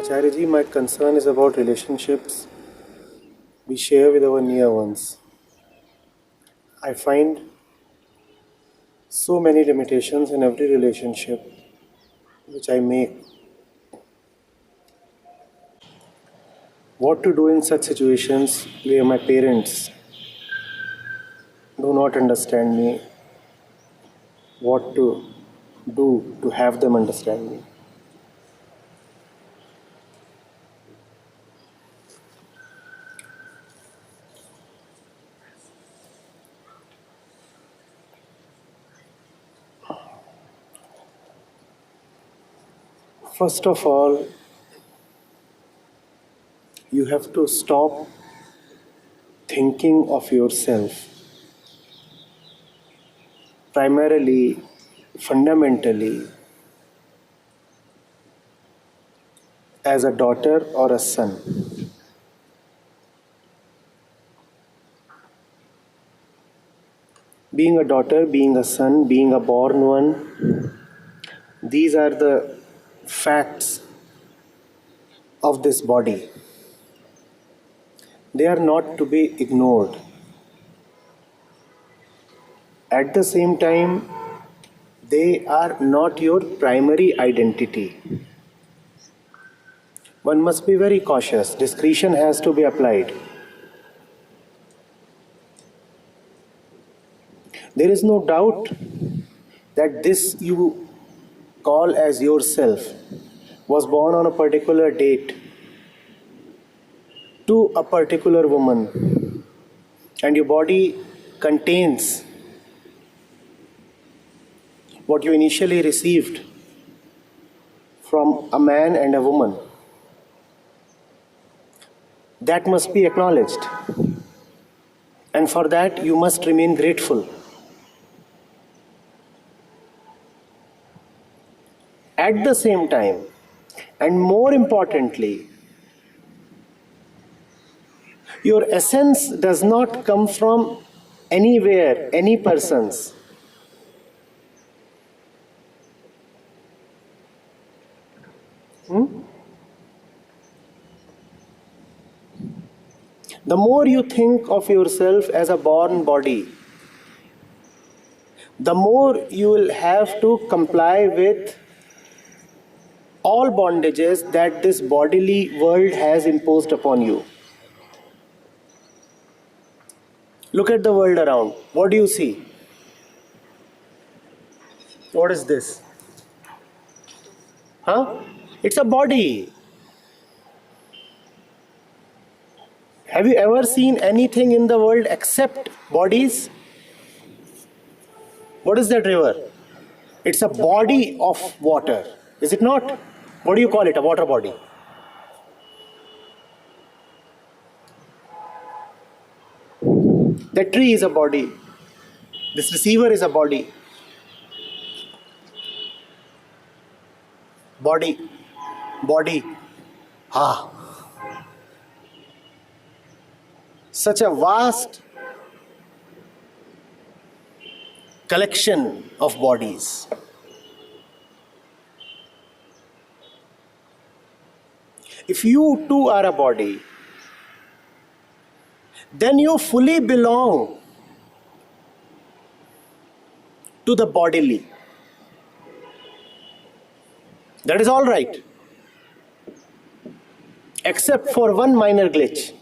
Acharya my concern is about relationships we share with our near ones. I find so many limitations in every relationship which I make. What to do in such situations where my parents do not understand me? What to do to have them understand me? First of all, you have to stop thinking of yourself primarily, fundamentally, as a daughter or a son. Being a daughter, being a son, being a born one, these are the facts of this body. They are not to be ignored. At the same time, they are not your primary identity. One must be very cautious. Discretion has to be applied. There is no doubt that this you call as yourself was born on a particular date to a particular woman, and your body contains what you initially received from a man and a woman. That must be acknowledged, and for that you must remain grateful. At the same time, and more importantly, your essence does not come from anywhere, any person's. The more you think of yourself as a born body, the more you will have to comply with all bondages that this bodily world has imposed upon you. Look at the world around. What do you see? What is this? Huh? It's a body. Have you ever seen anything in the world except bodies? What is that river? It's a body of water. Is it not? What do you call it? A water body. The tree is a body. This receiver is a body. Body. Body. Ah. Such a vast collection of bodies. If you too are a body, then you fully belong to the bodily. That is all right, except for one minor glitch.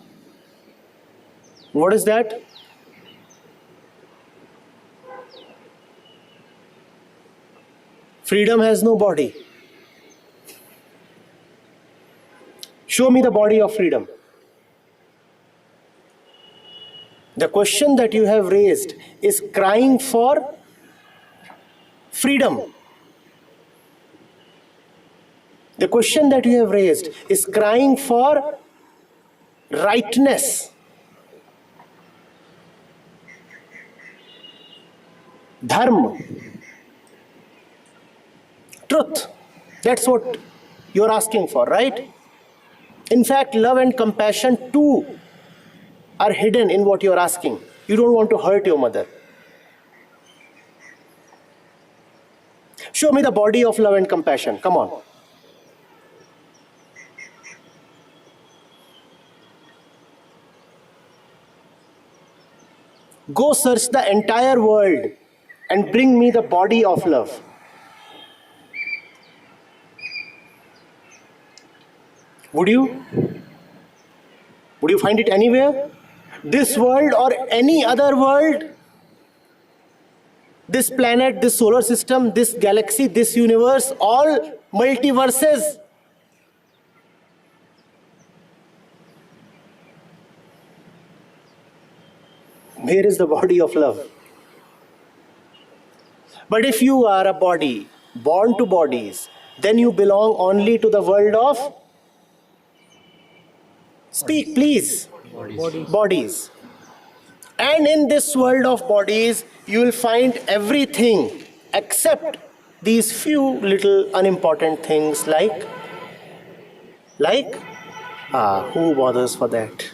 What is that? Freedom has no body. Show me the body of freedom. The question that you have raised is crying for freedom. The question that you have raised is crying for rightness. Dharma. Truth. That's what you're asking for, right? In fact, love and compassion too are hidden in what you're asking. You don't want to hurt your mother. Show me the body of love and compassion. Come on. Go search the entire world and bring me the body of love. Would you? Would you find it anywhere? This world or any other world? This planet, this solar system, this galaxy, this universe, all multiverses. Where is the body of love? But if you are a body, born to bodies, then you belong only to the world of... Speak, please. Bodies. And in this world of bodies, you will find everything except these few little unimportant things like who bothers for that?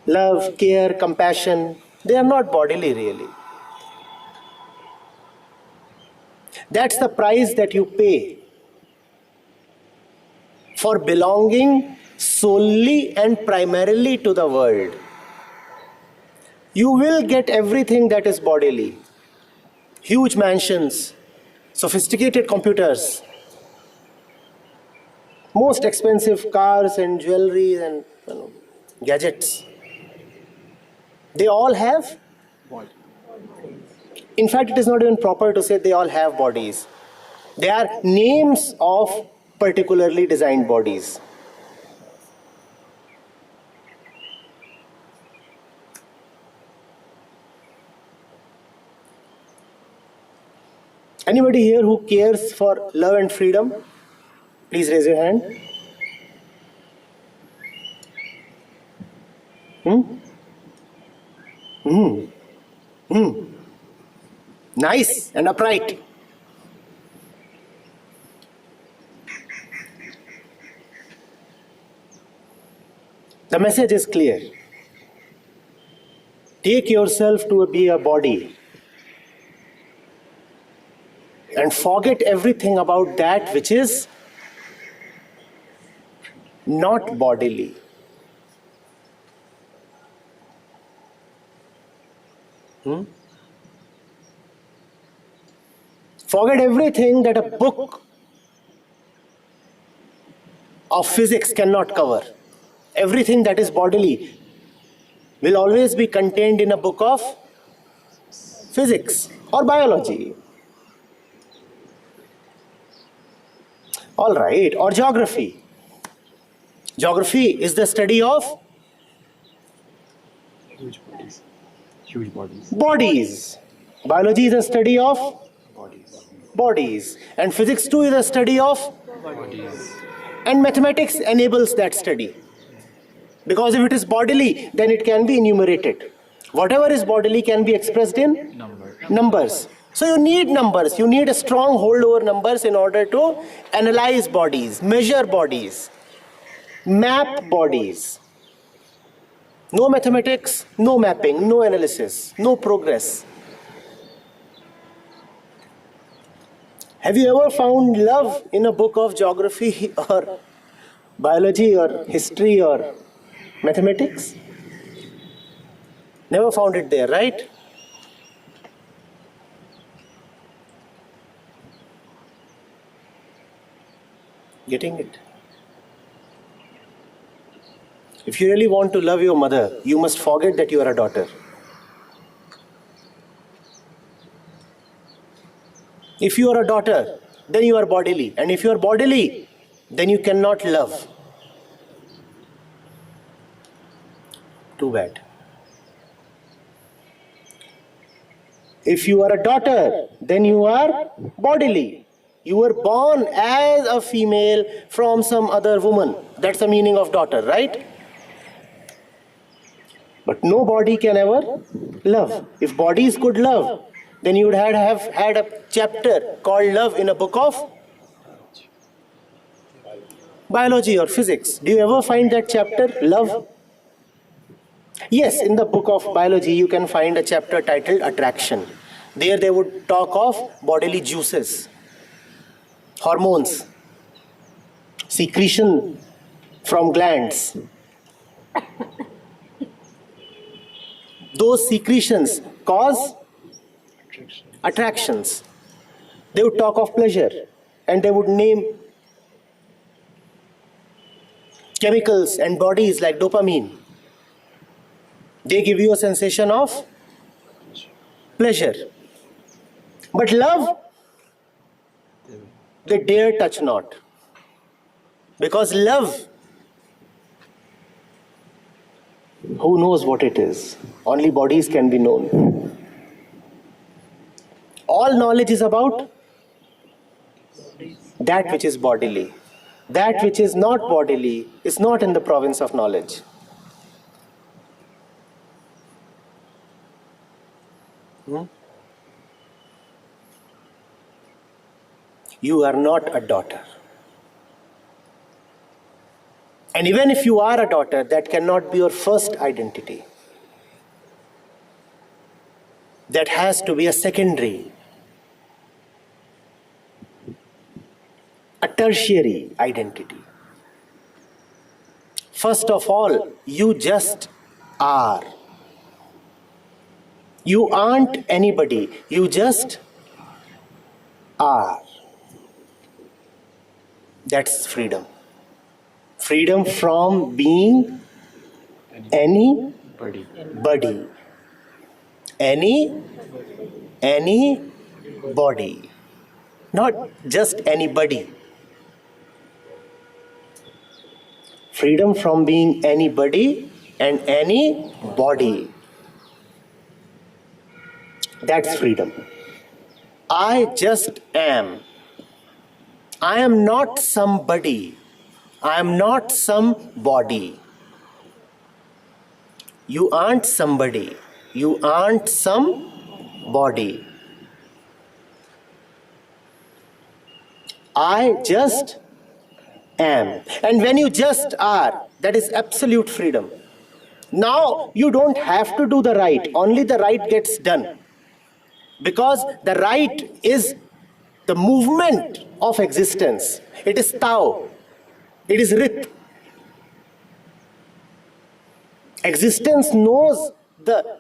Love, care, compassion, they are not bodily really. That's the price that you pay for belonging solely and primarily to the world. You will get everything that is bodily. Huge mansions, sophisticated computers, most expensive cars and jewelry and gadgets. They all have body. In fact, it is not even proper to say they all have bodies. They are names of particularly designed bodies. Anybody here who cares for love and freedom? Please raise your hand. Nice and upright. The message is clear. Take yourself to be a body and forget everything about that which is not bodily. Forget everything that a book of physics cannot cover. Everything that is bodily will always be contained in a book of physics or biology. All right, or geography. Geography is the study of Huge bodies. Huge bodies. bodies. Biology is a study of bodies. And physics too is a study of Bodies. and mathematics enables that study. Because if it is bodily, then it can be enumerated. Whatever is bodily can be expressed in numbers. So you need numbers. You need a strong hold over numbers in order to analyze bodies, measure bodies, map bodies. No mathematics, no mapping, no analysis, no progress. Have you ever found love in a book of geography or biology or history or mathematics? Never found it there, right? Getting it? If you really want to love your mother, you must forget that you are a daughter. If you are a daughter, then you are bodily. And if you are bodily, then you cannot love. Too bad. If you are a daughter, then you are bodily. You were born as a female from some other woman. That's the meaning of daughter, right? But no body can ever love. If bodies could love, then you would have had a chapter called love in a book of biology or physics. Do you ever find that chapter, love? Yes, in the book of biology you can find a chapter titled attraction. There they would talk of bodily juices, hormones, secretion from glands. Those secretions cause attractions. They would talk of pleasure and they would name chemicals and bodies like dopamine. They give you a sensation of pleasure. But love, they dare touch not. Because love, who knows what it is? Only bodies can be known. All knowledge is about that which is bodily. That which is not bodily is not in the province of knowledge. You are not a daughter. And even if you are a daughter, that cannot be your first identity. That has to be a secondary, a tertiary identity. First of all, you just are. You aren't anybody, you just are. That's freedom. Freedom from being anybody. Anybody. Not just anybody. Freedom from being anybody and anybody. That's freedom. I just am. I am not somebody. I am not somebody. You aren't somebody. You aren't somebody. I just am. And when you just are, that is absolute freedom. Now you don't have to do the right. Only the right gets done. Because the right is the movement of existence. It is Tao. It is Rit. Existence knows the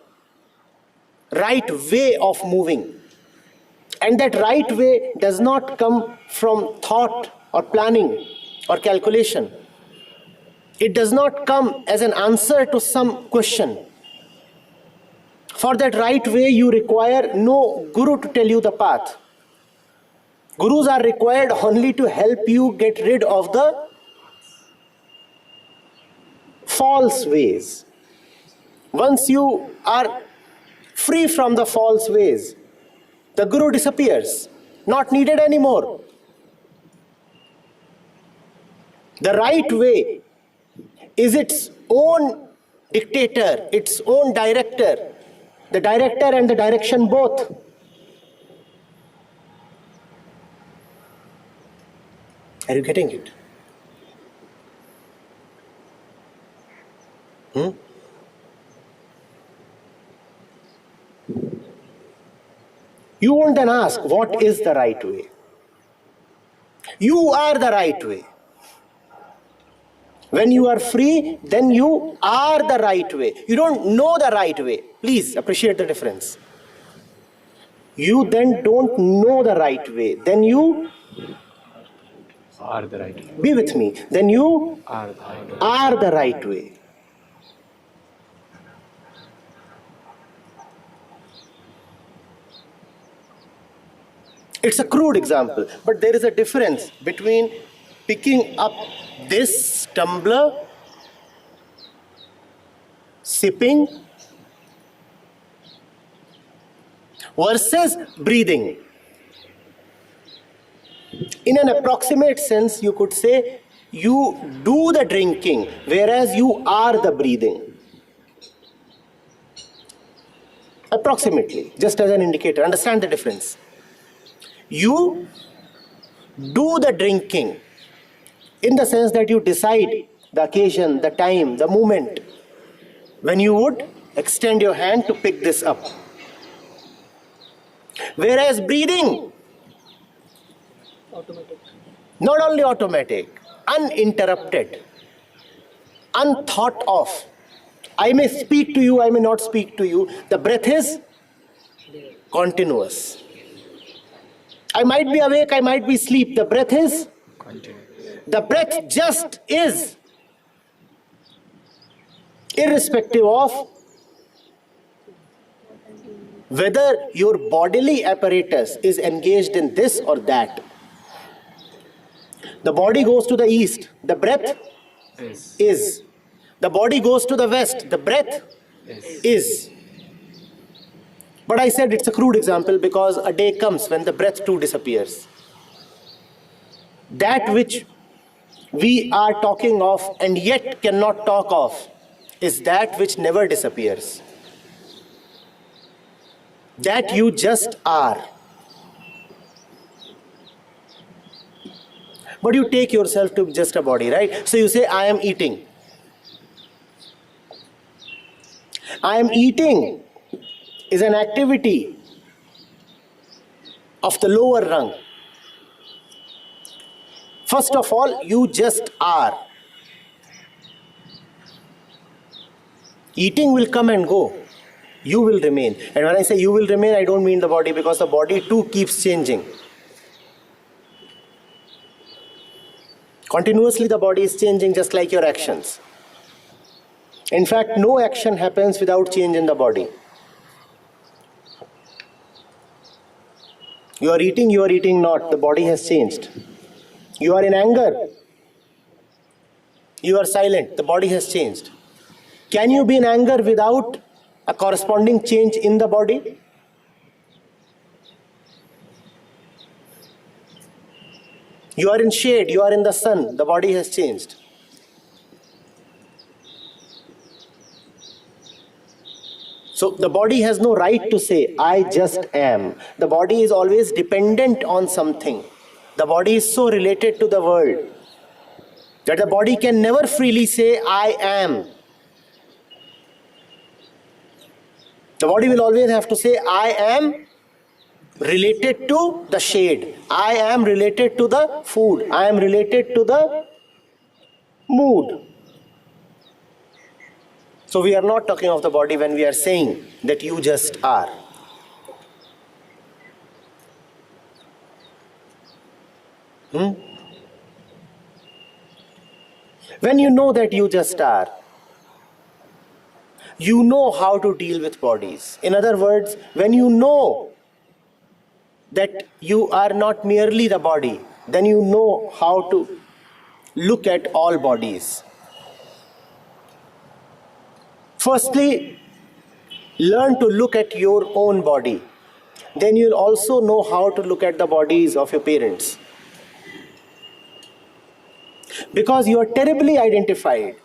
right way of moving. And that right way does not come from thought or planning or calculation. It does not come as an answer to some question. For that right way, you require no guru to tell you the path. Gurus are required only to help you get rid of the false ways. Once you are free from the false ways, the guru disappears, not needed anymore. The right way is its own dictator, its own director, the director and the direction both. Are you getting it? You won't then ask, what is the right way? You are the right way. When you are free, then you are the right way. You don't know the right way. Please appreciate the difference. You then don't know the right way. Then you are the right way. Be with me. Then you Are the right way. are the right way. It's a crude example, but there is a difference between picking up this tumbler, sipping, versus breathing. In an approximate sense, you could say you do the drinking, whereas you are the breathing. Approximately, just as an indicator. Understand the difference. You do the drinking in the sense that you decide the occasion, the time, the moment when you would extend your hand to pick this up. Whereas breathing, Automatic. not only automatic, uninterrupted. unthought of. I may speak to you, I may not speak to you. The breath is continuous. I might be awake, I might be asleep. The breath is Continuous. the breath just is, irrespective of whether your bodily apparatus is engaged in this or that. The body goes to the east, the breath is. The body goes to the west, the breath is. But I said it's a crude example because a day comes when the breath too disappears. That which we are talking of and yet cannot talk of is that which never disappears. That you just are. But you take yourself to just a body, right? So you say, I am eating. I am eating is an activity of the lower rung. First of all, you just are. Eating will come and go. You will remain. And when I say you will remain, I don't mean the body, because the body too keeps changing. Continuously the body is changing, just like your actions. In fact, no action happens without change in the body. You are eating not, the body has changed. You are in anger, you are silent, the body has changed. Can you be in anger without a corresponding change in the body? You are in shade, you are in the sun, the body has changed. So the body has no right to say, I just am. The body is always dependent on something. The body is so related to the world that the body can never freely say, I am. The body will always have to say, I am related to the shade. I am related to the food. I am related to the mood. So we are not talking of the body when we are saying that you just are. When you know that you just are, you know how to deal with bodies. In other words, when you know that you are not merely the body, then you know how to look at all bodies. Firstly, learn to look at your own body. Then you'll also know how to look at the bodies of your parents. Because you are terribly identified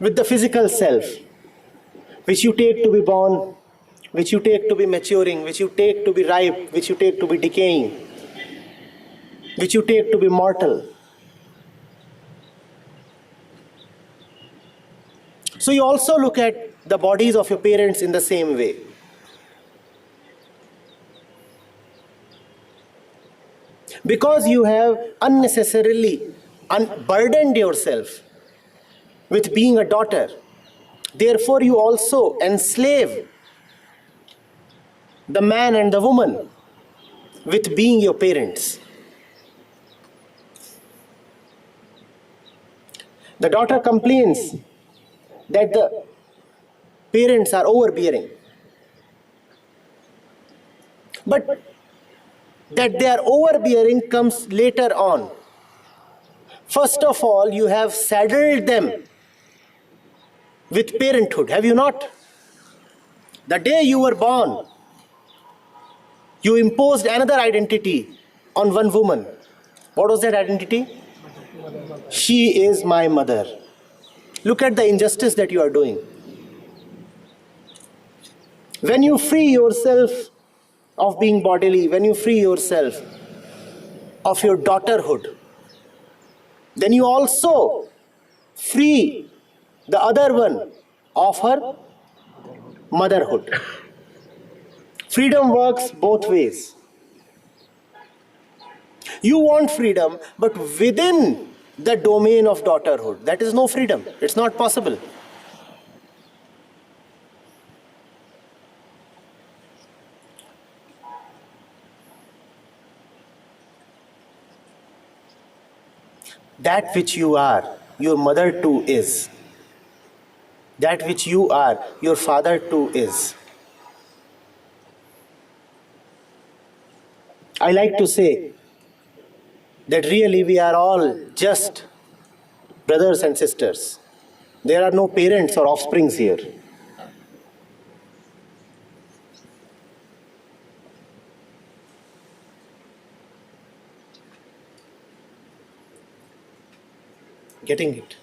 with the physical self, which you take to be born, which you take to be maturing, which you take to be ripe, which you take to be decaying, which you take to be mortal. So you also look at the bodies of your parents in the same way. Because you have unnecessarily burdened yourself with being a daughter, therefore you also enslave the man and the woman with being your parents. The daughter complains that the parents are overbearing. But that they are overbearing comes later on. First of all, you have saddled them with parenthood, have you not? The day you were born, you imposed another identity on one woman. What was that identity? She is my mother. Look at the injustice that you are doing. When you free yourself of being bodily, when you free yourself of your daughterhood, then you also free the other one of her motherhood. Freedom works both ways. You want freedom, but within the domain of daughterhood. That is no freedom. It's not possible. That which you are, your mother too is. That which you are, your father too is. I like to say that really we are all just brothers and sisters. There are no parents or offsprings here. Getting it?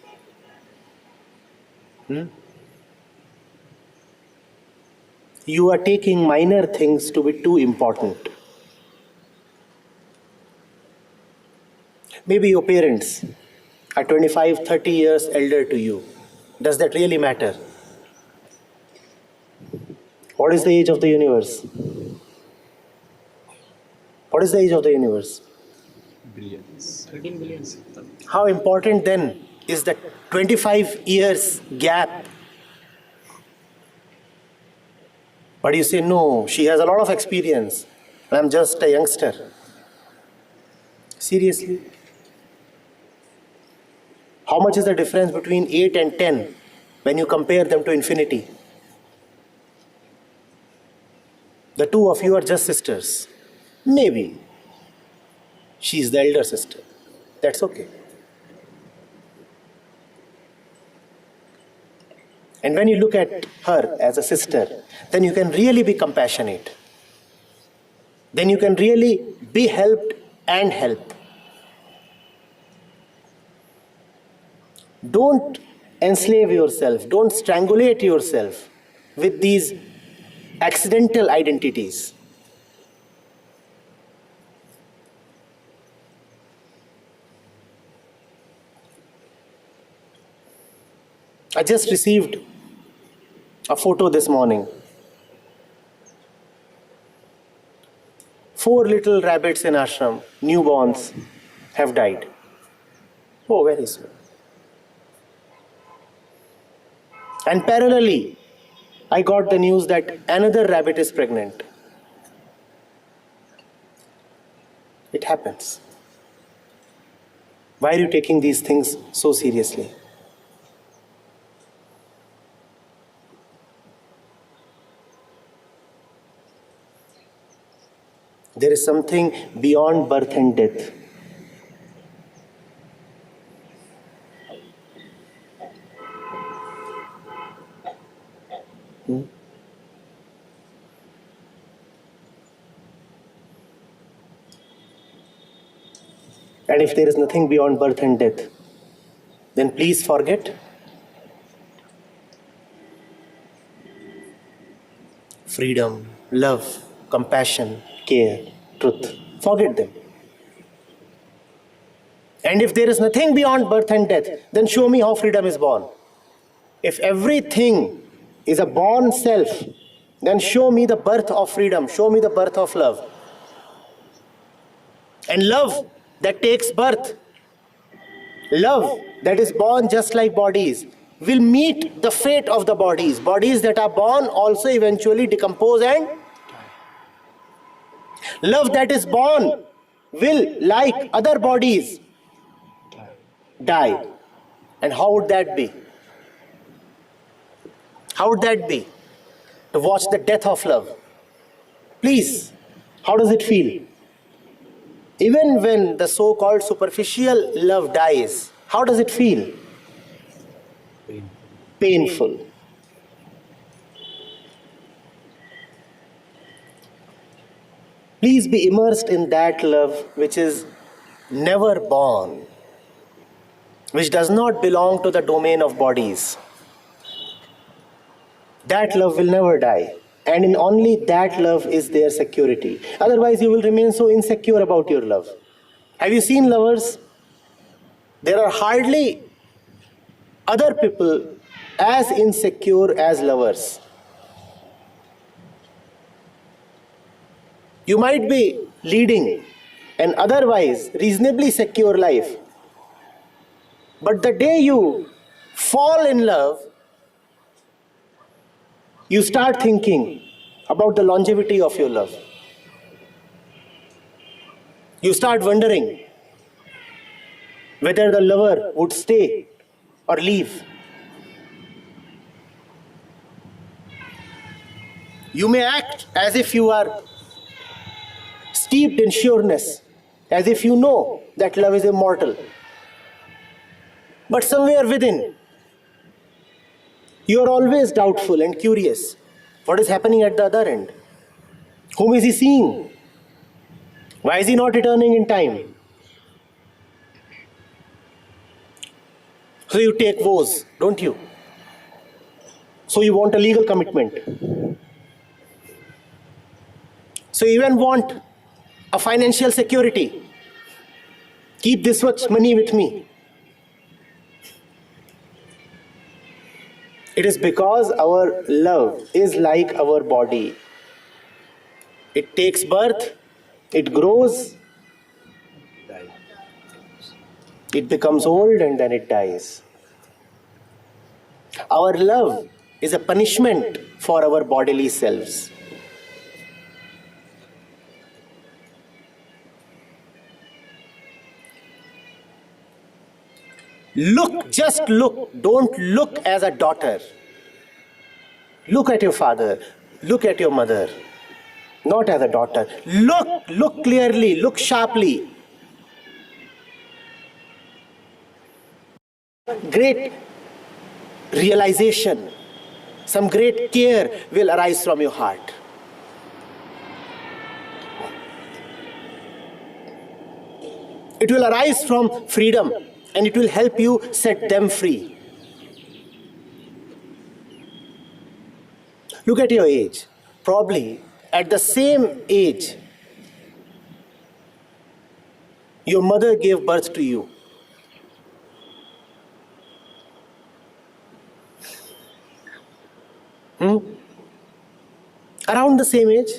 You are taking minor things to be too important. Maybe your parents are 25, 30 years elder to you. Does that really matter? What is the age of the universe? What is the age of the universe? Billions. 13 billions. How important then is the 25 years gap? But you say, no, she has a lot of experience. I'm just a youngster. Seriously? How much is the difference between 8 and 10 when you compare them to infinity? The two of you are just sisters. Maybe she's the elder sister. That's okay. And when you look at her as a sister, then you can really be compassionate. Then you can really be helped and help. Don't enslave yourself, don't strangulate yourself with these accidental identities. I just received a photo this morning. 4 little rabbits in ashram, newborns, have died. Oh, very soon. And parallelly, I got the news that another rabbit is pregnant. It happens. Why are you taking these things so seriously? There is something beyond birth and death. And if there is nothing beyond birth and death, then please forget. Freedom, love, compassion, care, truth. Forget them. And if there is nothing beyond birth and death, then show me how freedom is born. If everything is a born self, then show me the birth of freedom, show me the birth of love. And love that takes birth, love that is born just like bodies, will meet the fate of the bodies. Bodies that are born also eventually decompose and love that is born will, like other bodies, die. And how would that be? How would that be? To watch the death of love. Please, how does it feel? Even when the so-called superficial love dies, how does it feel? Painful. Please be immersed in that love which is never born, which does not belong to the domain of bodies. That love will never die. And in only that love is there security. Otherwise, you will remain so insecure about your love. Have you seen lovers? There are hardly other people as insecure as lovers. You might be leading an otherwise reasonably secure life, But the day you fall in love, you start thinking about the longevity of your love. You start wondering whether the lover would stay or leave. You may act as if you are steeped in sureness, as if you know that love is immortal. But somewhere within, you are always doubtful and curious. What is happening at the other end? Whom is he seeing? Why is he not returning in time? So you take vows, don't you? So you want a legal commitment. So you even want a financial security. Keep this much money with me. It is because our love is like our body. It takes birth, it grows, it becomes old, and then it dies. Our love is a punishment for our bodily selves. Look, just look. Don't look as a daughter. Look at your father. Look at your mother. Not as a daughter. Look clearly. Look sharply. Great realization, some great care will arise from your heart. It will arise from freedom, and it will help you set them free. Look at your age. Probably at the same age, your mother gave birth to you. Around the same age.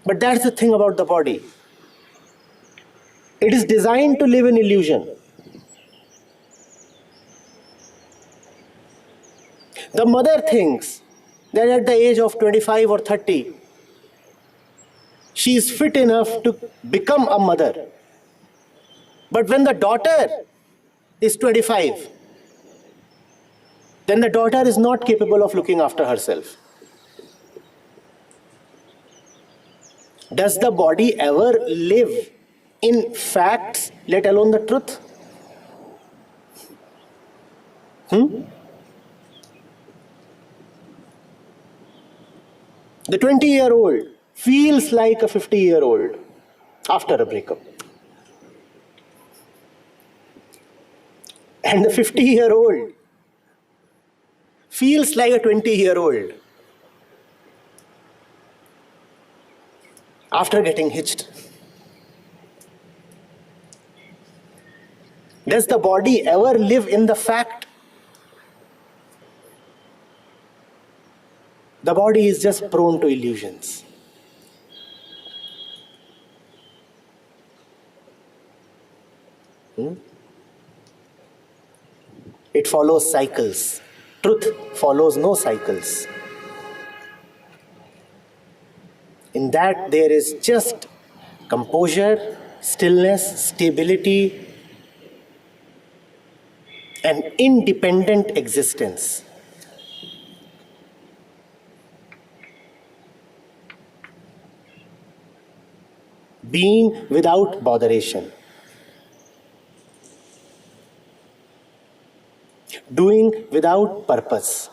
But that's the thing about the body. It is designed to live in illusion. The mother thinks that at the age of 25 or 30, she is fit enough to become a mother. But when the daughter is 25, then the daughter is not capable of looking after herself. Does the body ever live in facts, let alone the truth? The 20-year-old feels like a 50-year-old after a breakup. And the 50-year-old feels like a 20-year-old after getting hitched. Does the body ever live in the fact? The body is just prone to illusions. It follows cycles. Truth follows no cycles. In that there is just composure, stillness, stability, and independent existence. Being without botheration. Doing without purpose.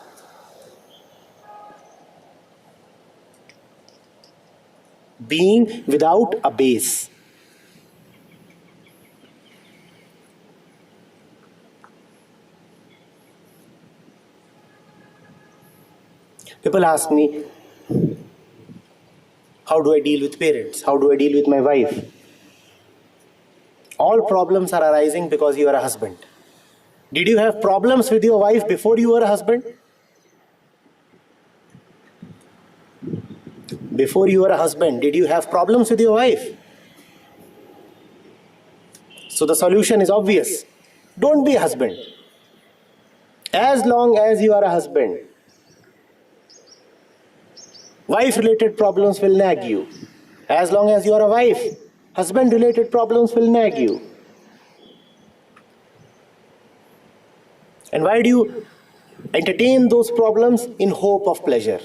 Being without a base. People ask me, how do I deal with parents? How do I deal with my wife? All problems are arising because you are a husband. Did you have problems with your wife before you were a husband? Before you were a husband, did you have problems with your wife? So the solution is obvious. Don't be a husband. As long as you are a husband, wife-related problems will nag you. As long as you are a wife, husband-related problems will nag you. And why do you entertain those problems? In hope of pleasure.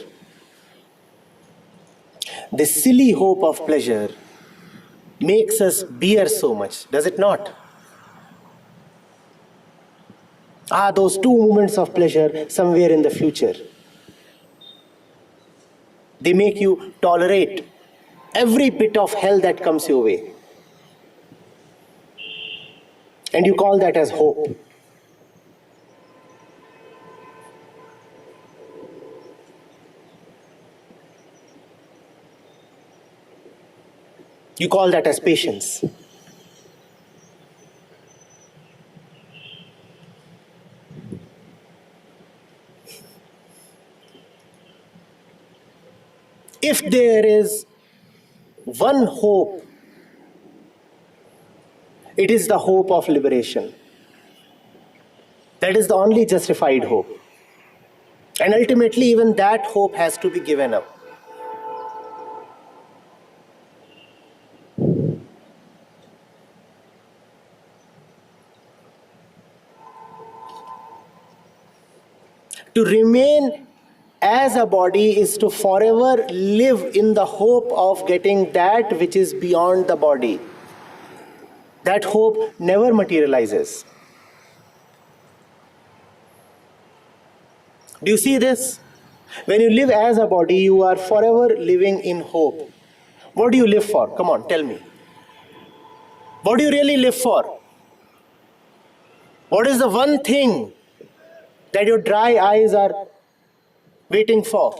This silly hope of pleasure makes us bear so much, does it not? Those 2 moments of pleasure somewhere in the future. They make you tolerate every bit of hell that comes your way. And you call that as hope. You call that as patience. If there is one hope, it is the hope of liberation. That is the only justified hope. And ultimately, even that hope has to be given up. To remain as a body is to forever live in the hope of getting that which is beyond the body. That hope never materializes. Do you see this? When you live as a body, you are forever living in hope. What do you live for? Come on, tell me. What do you really live for? What is the one thing that your dry eyes are waiting for?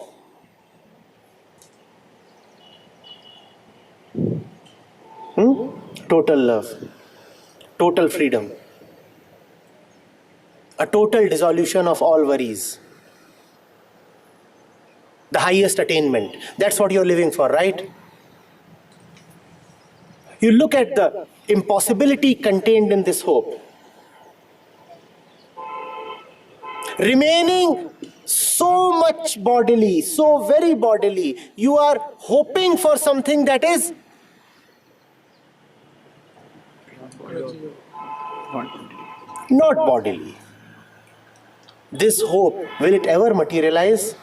Total love, total freedom, a total dissolution of all worries, the highest attainment. That's what you're living for, right? You look at the impossibility contained in this hope. Remaining so much bodily, so very bodily, you are hoping for something that is not bodily. This hope, will it ever materialize?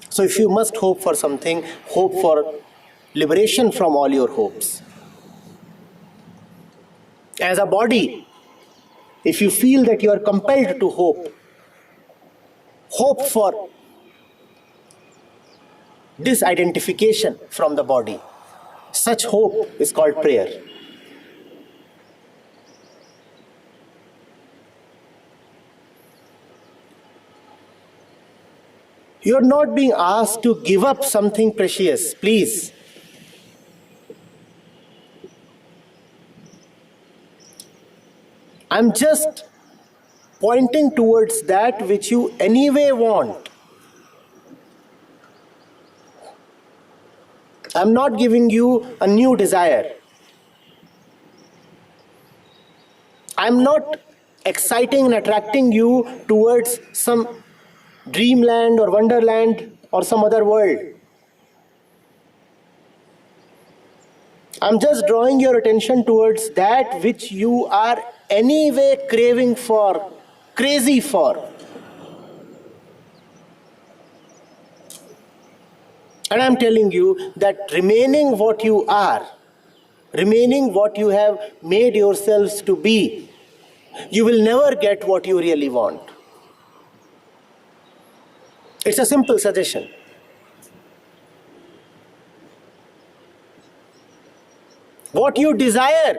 So if you must hope for something, hope for liberation from all your hopes. As a body, if you feel that you are compelled to hope, hope for disidentification from the body. Such hope is called prayer. You are not being asked to give up something precious, please. I'm just pointing towards that which you anyway want. I'm not giving you a new desire. I'm not exciting and attracting you towards some dreamland or wonderland or some other world. I'm just drawing your attention towards that which you are anyway craving for, crazy for. And I'm telling you that remaining what you are, remaining what you have made yourselves to be, you will never get what you really want. It's a simple suggestion. What you desire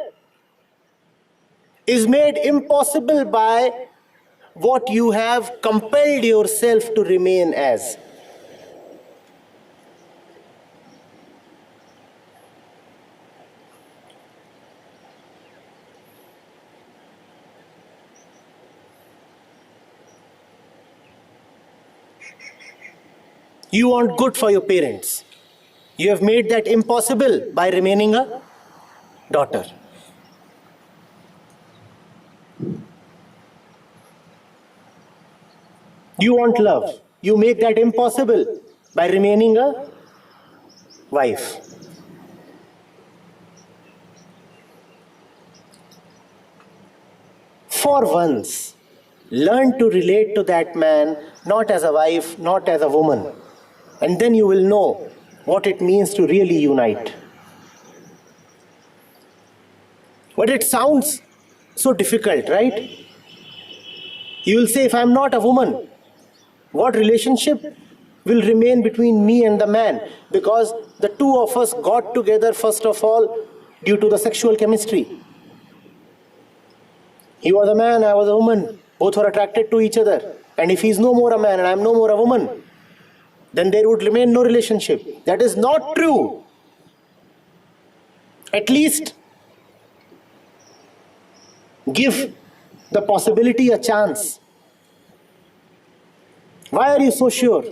is made impossible by what you have compelled yourself to remain as. You want good for your parents. You have made that impossible by remaining a daughter. You want love. You make that impossible by remaining a wife. For once, learn to relate to that man not as a wife, not as a woman. And then you will know what it means to really unite. But it sounds so difficult, right? You will say, if I'm not a woman, what relationship will remain between me and the man? Because the two of us got together, first of all, due to the sexual chemistry. He was a man, I was a woman. Both were attracted to each other. And if he's no more a man and I'm no more a woman, then there would remain no relationship. That is not true. At least give the possibility a chance. Why are you so sure?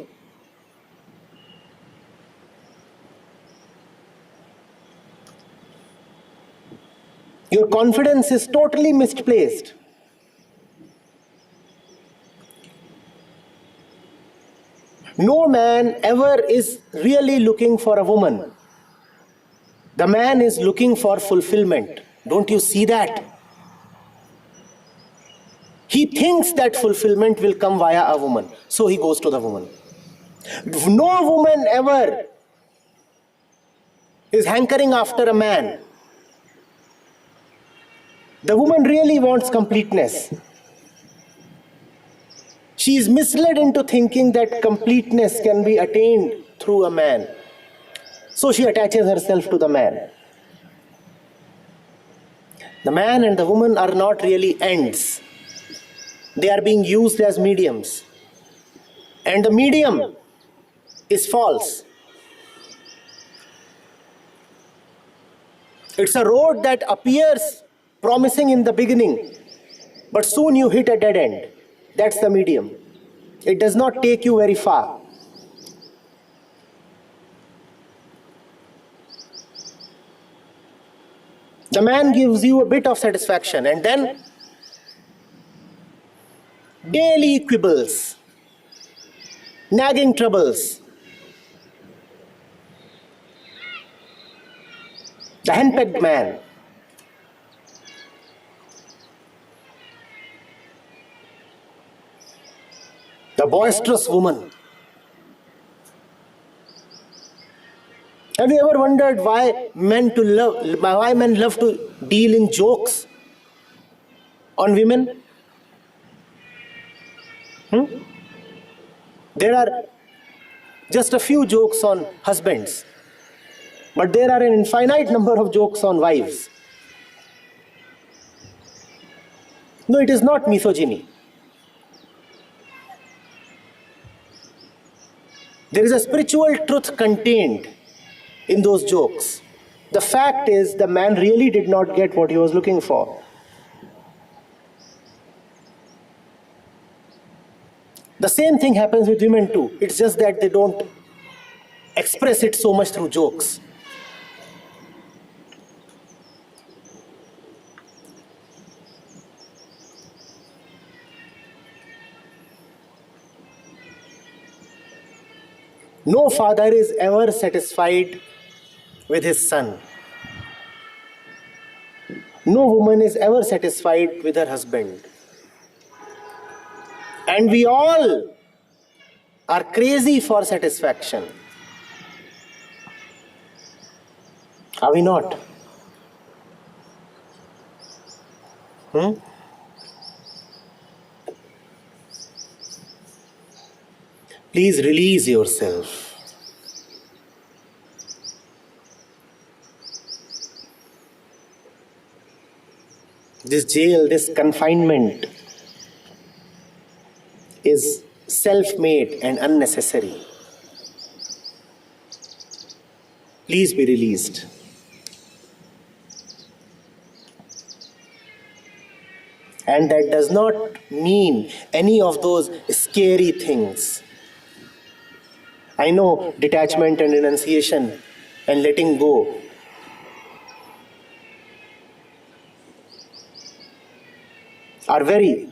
Your confidence is totally misplaced. No man ever is really looking for a woman. The man is looking for fulfillment. Don't you see that? He thinks that fulfillment will come via a woman, so he goes to the woman. No woman ever is hankering after a man. The woman really wants completeness. She is misled into thinking that completeness can be attained through a man. So she attaches herself to the man. The man and the woman are not really ends. They are being used as mediums. And the medium is false. It's a road that appears promising in the beginning, but soon you hit a dead end. That's the medium. It does not take you very far. The man gives you a bit of satisfaction and then daily quibbles, nagging troubles. The henpecked man. The boisterous woman. Have you ever wondered why men love to deal in jokes on women? There are just a few jokes on husbands, but there are an infinite number of jokes on wives. No, it is not misogyny. There is a spiritual truth contained in those jokes. The fact is, the man really did not get what he was looking for. The same thing happens with women too. It's just that they don't express it so much through jokes. No father is ever satisfied with his son. No woman is ever satisfied with her husband. And we all are crazy for satisfaction. Are we not? Please release yourself. This jail, this confinement is self-made and unnecessary. Please be released. And that does not mean any of those scary things. I know detachment and renunciation and letting go are very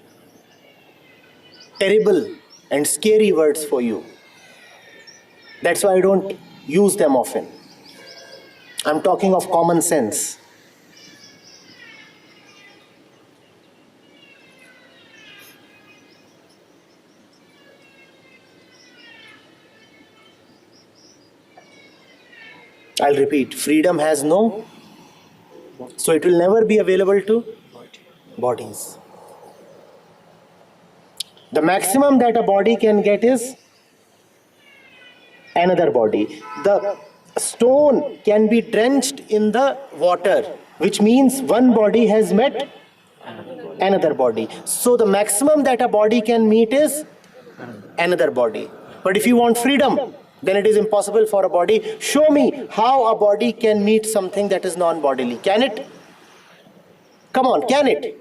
terrible and scary words for you. That's why I don't use them often. I'm talking of common sense. I'll repeat, freedom has no, so it will never be available to bodies. The maximum that a body can get is another body. The stone can be drenched in the water, which means one body has met another body. So the maximum that a body can meet is another body. But if you want freedom, then it is impossible for a body. Show me how a body can meet something that is non-bodily. Can it? Come on, can it?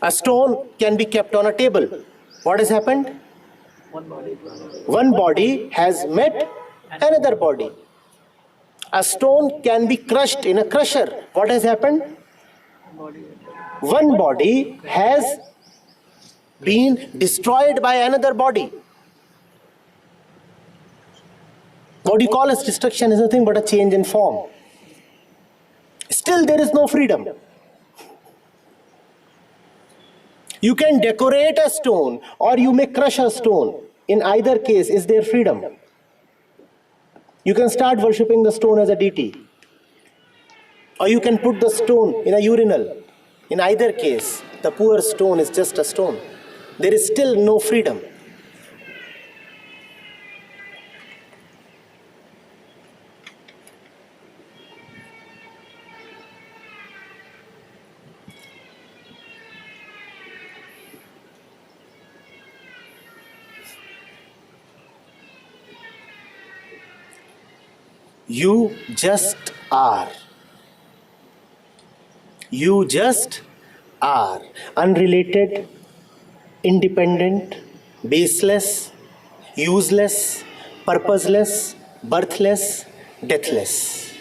A stone can be kept on a table. What has happened? One body has met another body. A stone can be crushed in a crusher. What has happened? One body has been destroyed by another body. What you call as destruction is nothing but a change in form. Still, there is no freedom. You can decorate a stone or you may crush a stone. In either case, is there freedom? You can start worshipping the stone as a deity. Or you can put the stone in a urinal. In either case, the poor stone is just a stone. There is still no freedom. You just are. You just are. Unrelated, independent, baseless, useless, purposeless, birthless, deathless.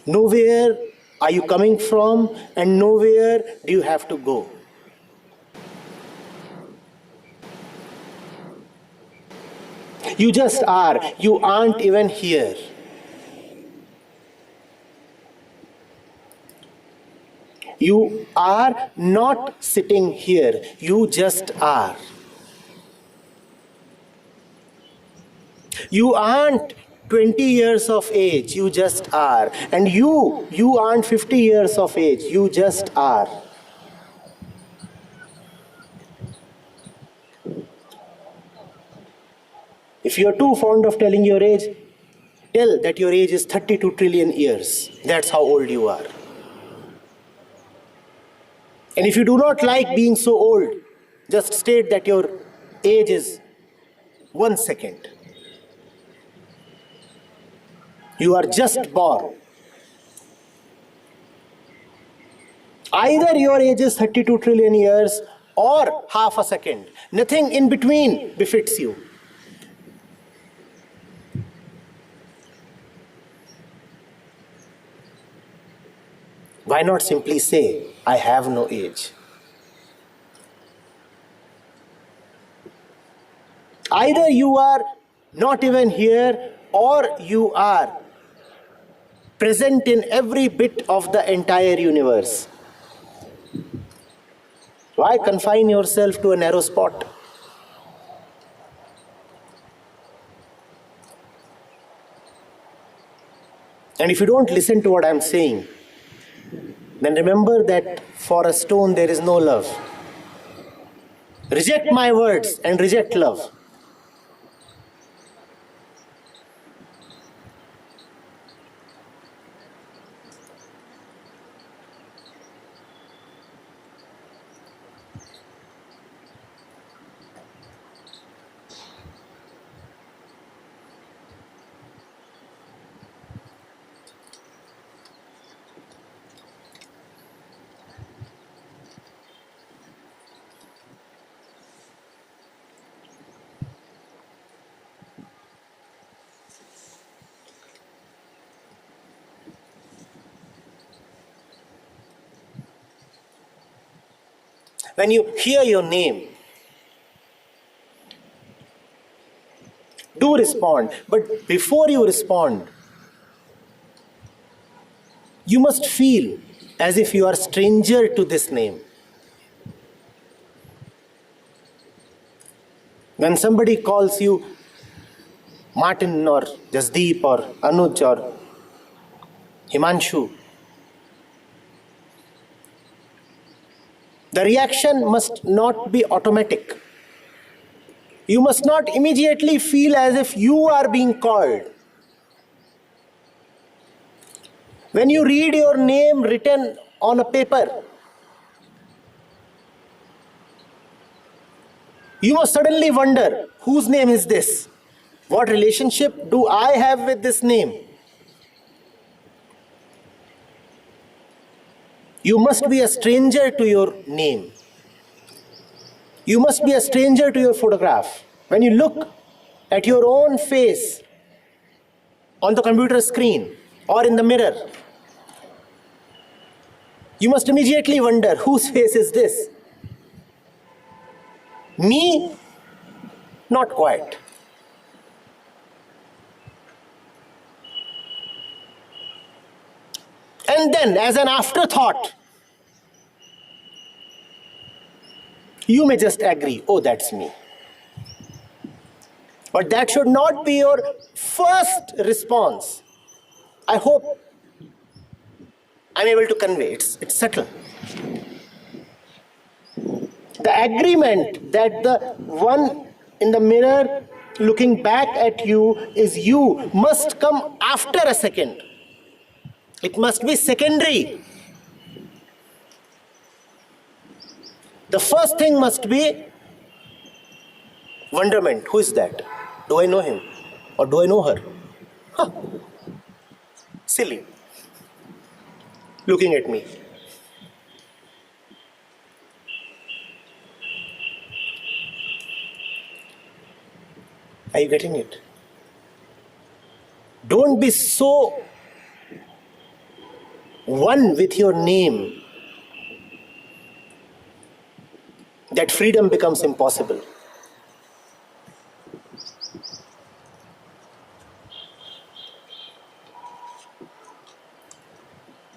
Nowhere are you coming from and nowhere do you have to go. You just are. You aren't even here. You are not sitting here. You just are. You aren't 20 years of age. You just are. And you aren't 50 years of age. You just are. If you're too fond of telling your age, tell that your age is 32 trillion years. That's how old you are. And if you do not like being so old, just state that your age is 1 second. You are just born. Either your age is 32 trillion years or half a second. Nothing in between befits you. Why not simply say, I have no age? Either you are not even here or you are present in every bit of the entire universe. Why confine yourself to a narrow spot? And if you don't listen to what I'm saying, then remember that for a stone there is no love. Reject my words and reject love. when you hear your name, do respond. But before you respond, you must feel as if you are stranger to this name. When somebody calls you Martin or Jasdeep or Anuj or Himanshu, the reaction must not be automatic. You must not immediately feel as if you are being called. When you read your name written on a paper, you must suddenly wonder, whose name is this? What relationship do I have with this name? You must be a stranger to your name. You must be a stranger to your photograph. When you look at your own face on the computer screen or in the mirror, you must immediately wonder, whose face is this? Me? Not quite. And then, as an afterthought, you may just agree, oh, that's me. But that should not be your first response. I hope I'm able to convey. It's subtle. The agreement that the one in the mirror looking back at you is you must come after a second. It must be secondary. The first thing must be wonderment. Who is that? Do I know him? Or do I know her? Huh. Silly. Looking at me. Are you getting it? Don't be so one with your name that freedom becomes impossible.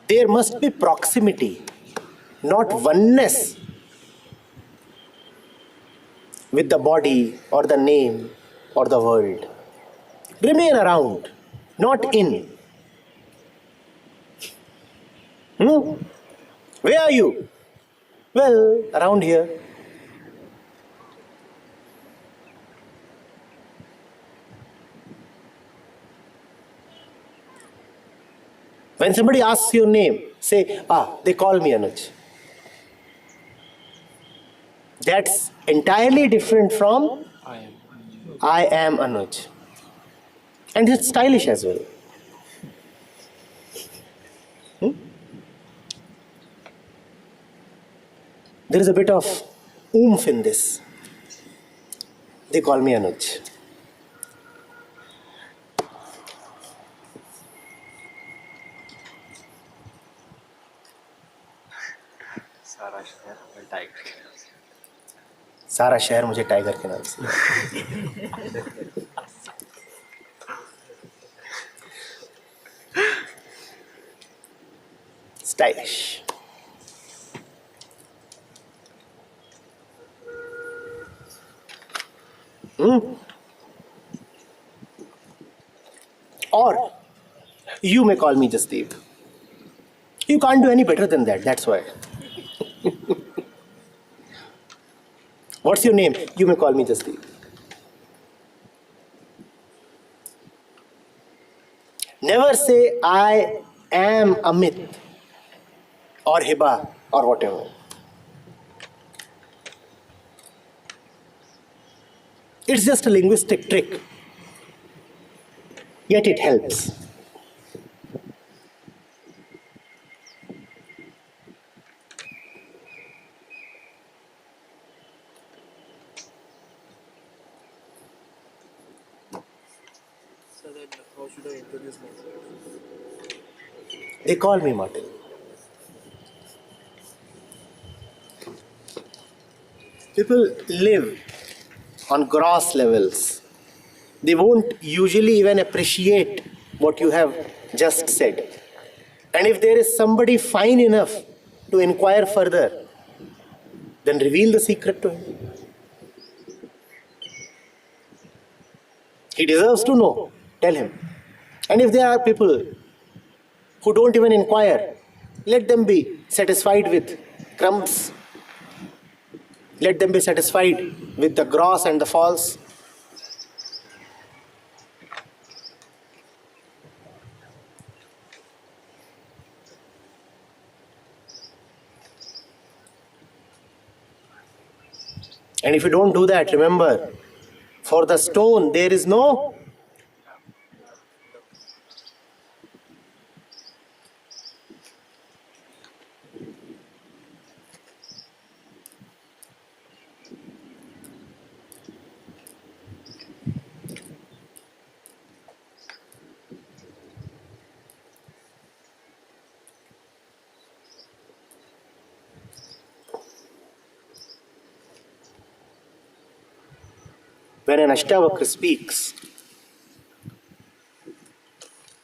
There must be proximity, not oneness with the body or the name or the world. Remain around, not in. Where are you? Well, around here. When somebody asks your name, say, they call me Anuj. That's entirely different from I am Anuj. And it's stylish as well. There is a bit of oomph in this. They call me Anuj. सारा शहर मुझे tiger के नाम से। Stylish. Or you may call me Jasdeep. You can't do any better than that, that's why. What's your name? You may call me Jasdeep. Never say I am Amit or Hiba or whatever. It's just a linguistic trick, yet it helps. So then how should I introduce myself? They call me Martin. People live on gross levels. They won't usually even appreciate what you have just said. And if there is somebody fine enough to inquire further, then reveal the secret to him. He deserves to know. Tell him. And if there are people who don't even inquire, let them be satisfied with crumbs. Let them be satisfied with the gross and the false. And if you don't do that, remember, for the stone there is no when an Ashtavakra speaks,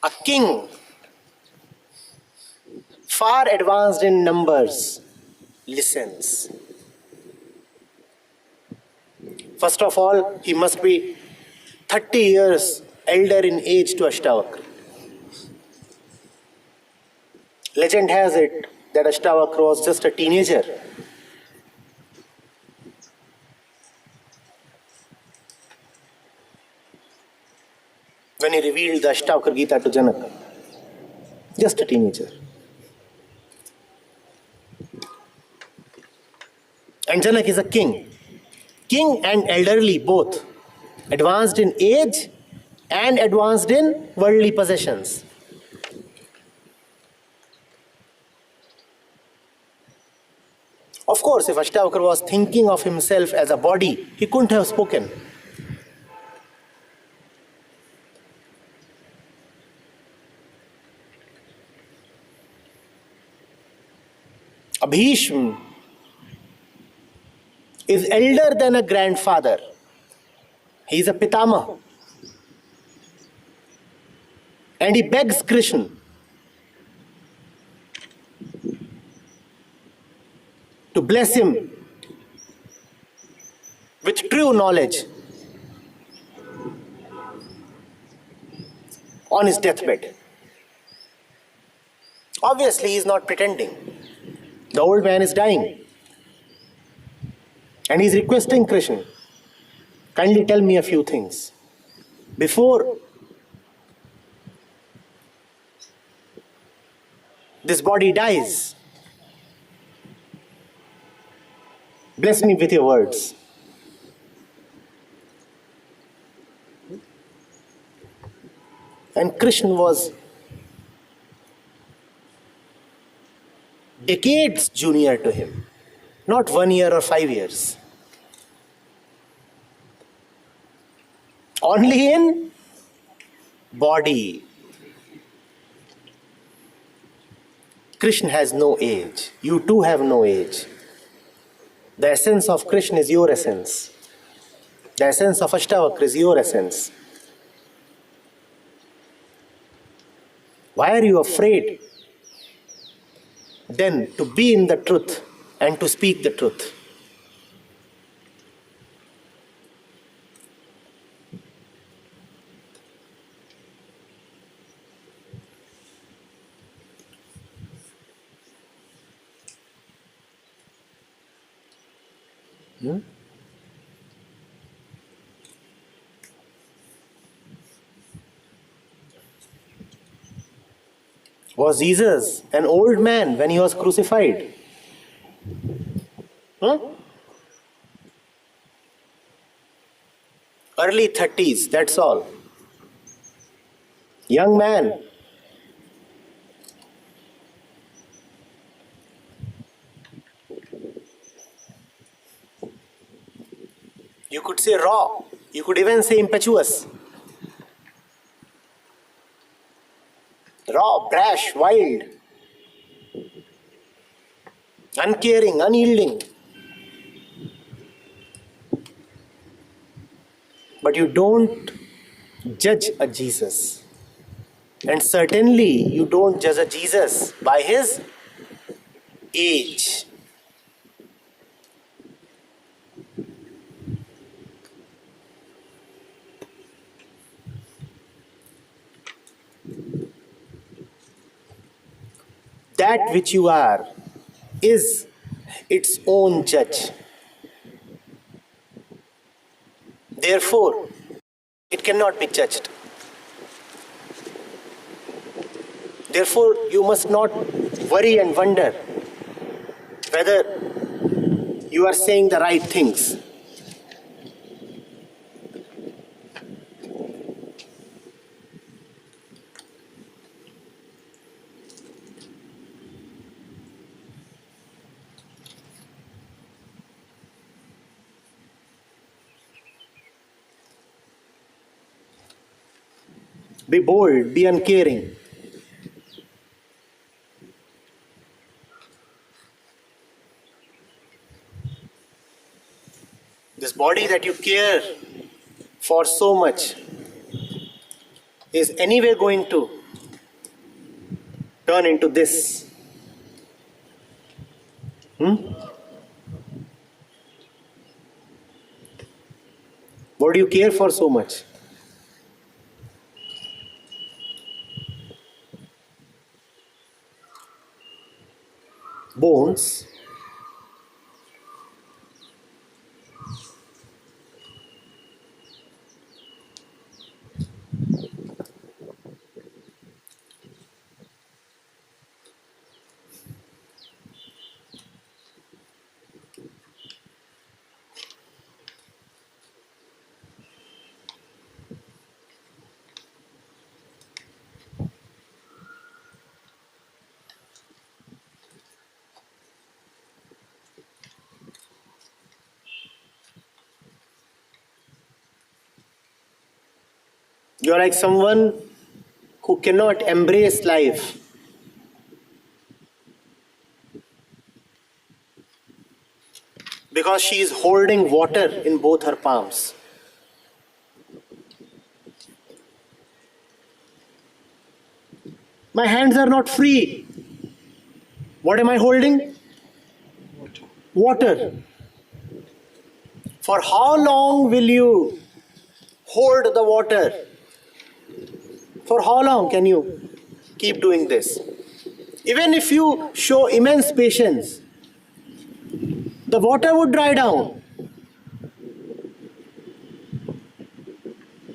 a king far advanced in numbers listens. First of all, he must be 30 years elder in age to Ashtavakra. Legend has it that Ashtavakra was just a teenager when he revealed the Ashtavakra Gita to Janaka. Just a teenager. And Janak is a king. King and elderly both. Advanced in age and advanced in worldly possessions. Of course, if Ashtavakra was thinking of himself as a body, he couldn't have spoken. Bhishma is elder than a grandfather. He is a Pitama. And he begs Krishna to bless him with true knowledge on his deathbed. Obviously, he is not pretending. The old man is dying. And he is requesting Krishna, kindly tell me a few things. Before this body dies, bless me with your words. And Krishna was decades junior to him, not 1 year or 5 years. Only in body. Krishna has no age. You too have no age. The essence of Krishna is your essence. The essence of Ashtavakra is your essence. Why are you afraid then to be in the truth and to speak the truth? Was Jesus an old man when he was crucified? Early 30s, that's all. Young man. You could say raw. You could even say impetuous. Raw, brash, wild, uncaring, unyielding. but you don't judge a Jesus. And certainly you don't judge a Jesus by his age. That which you are is its own judge. Therefore, it cannot be judged. Therefore, you must not worry and wonder whether you are saying the right things. Be bold, be uncaring. This body that you care for so much is anyway going to turn into this. What do you care for so much? Bones. You are like someone who cannot embrace life because she is holding water in both her palms. My hands are not free. What am I holding? Water. For how long will you hold the water? For how long can you keep doing this? Even if you show immense patience, the water would dry down.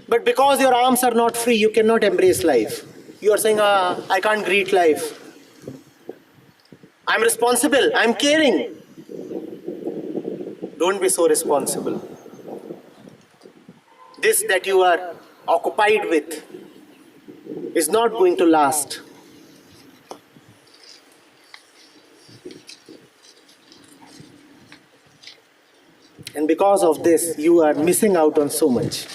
But because your arms are not free, you cannot embrace life. You are saying, I can't greet life. I'm responsible, I'm caring. Don't be so responsible. This that you are occupied with is not going to last. And because of this, you are missing out on so much.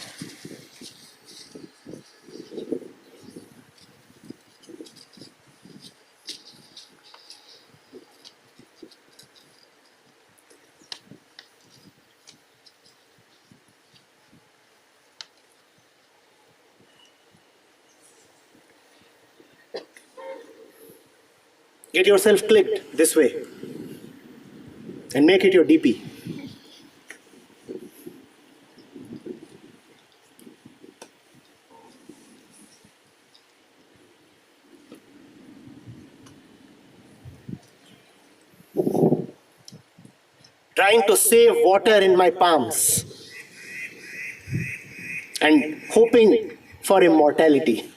Get yourself clicked this way and make it your DP. Trying to save water in my palms and hoping for immortality.